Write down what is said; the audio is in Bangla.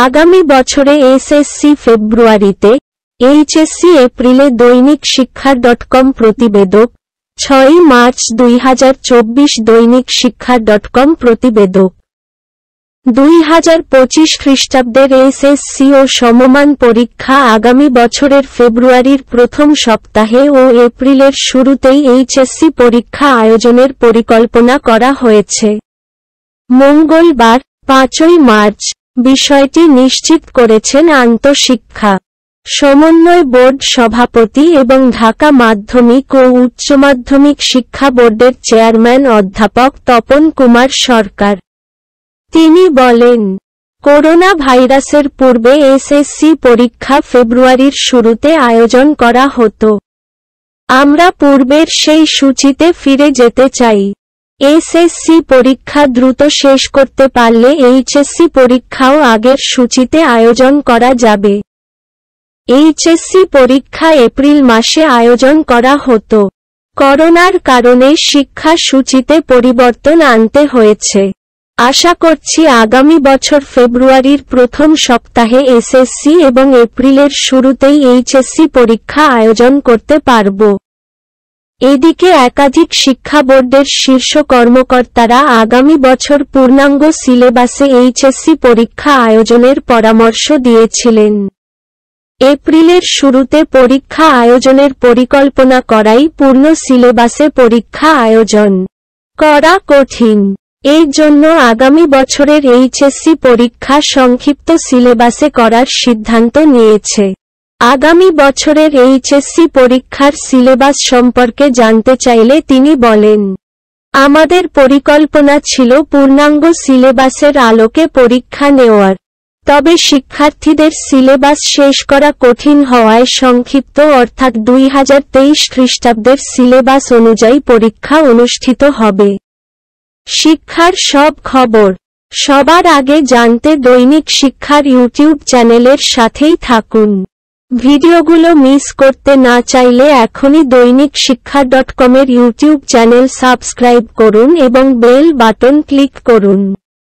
আগামী বছরে এসএসসি ফেব্রুয়ারিতে, এইচএসসি এপ্রিলে দৈনিক শিক্ষা.com প্রতিবেদক, 6 মার্চ 2024 দৈনিক শিক্ষা.com প্রতিবেদক। 2025 খ্রিস্টাব্দের এসএসসি ও সমমান পরীক্ষা আগামী বছরের ফেব্রুয়ারির প্রথম সপ্তাহে ও এপ্রিলের শুরুতেই এইচএসসি পরীক্ষা আয়োজনের পরিকল্পনা করা হয়েছে। মঙ্গলবার, 5 মার্চ, বিষয়টি নিশ্চিত করেছেন আন্তঃশিক্ষা সমন্বয় বোর্ড সভাপতি এবং ঢাকা মাধ্যমিক ও উচ্চ মাধ্যমিক শিক্ষা বোর্ডের চেয়ারম্যান অধ্যাপক তপন কুমার সরকার। তিনি বলেন, করোনা ভাইরাসের পূর্বে এসএসসি পরীক্ষা ফেব্রুয়ারির শুরুতে আয়োজন করা হতো। আমরা পূর্বের সেই সূচিতে ফিরে যেতে চাই। এসএসসি পরীক্ষা দ্রুত শেষ করতে পারলে এইচএসসি পরীক্ষাও আগের সূচিতে আয়োজন করা যাবে। এইচএসসি পরীক্ষা এপ্রিল মাসে আয়োজন করা হতো। করোনার কারণে শিক্ষা সূচিতে পরিবর্তন আনতে হয়েছে। আশা করছি আগামী বছর ফেব্রুয়ারির প্রথম সপ্তাহে এসএসসি এবং এপ্রিলের শুরুতেই এইচএসসি পরীক্ষা আয়োজন করতে পারব। এদিকে একাধিক শিক্ষা বোর্ডের শীর্ষ কর্মকর্তারা আগামী বছর পূর্ণাঙ্গ সিলেবাসে এইচএসসি পরীক্ষা আয়োজনের পরামর্শ দিয়েছিলেন। এপ্রিলের শুরুতে পরীক্ষা আয়োজনের পরিকল্পনা করাই পূর্ণ সিলেবাসে পরীক্ষা আয়োজন করা কঠিন। এই জন্য আগামী বছরের এইচএসসি পরীক্ষা সংক্ষিপ্ত সিলেবাসে করার সিদ্ধান্ত নিয়েছে। আগামী বছরের এইচএসসি পরীক্ষার সিলেবাস সম্পর্কে জানতে চাইলে তিনি বলেন, আমাদের পরিকল্পনা ছিল পূর্ণাঙ্গ সিলেবাসের আলোকে পরীক্ষা নেওয়ার। তবে শিক্ষার্থীদের সিলেবাস শেষ করা কঠিন হওয়ায় সংক্ষিপ্ত অর্থাৎ 2023 খ্রিস্টাব্দের সিলেবাস অনুযায়ী পরীক্ষা অনুষ্ঠিত হবে। শিক্ষার সব খবর সবার আগে জানতে দৈনিক শিক্ষার ইউটিউব চ্যানেলের সাথেই থাকুন। ভিডিওগুলো মিস করতে না চাইলে এখনই দৈনিক শিক্ষা.com এর ইউটিউব চ্যানেল সাবস্ক্রাইব করুন এবং বেল বাটন ক্লিক করুন।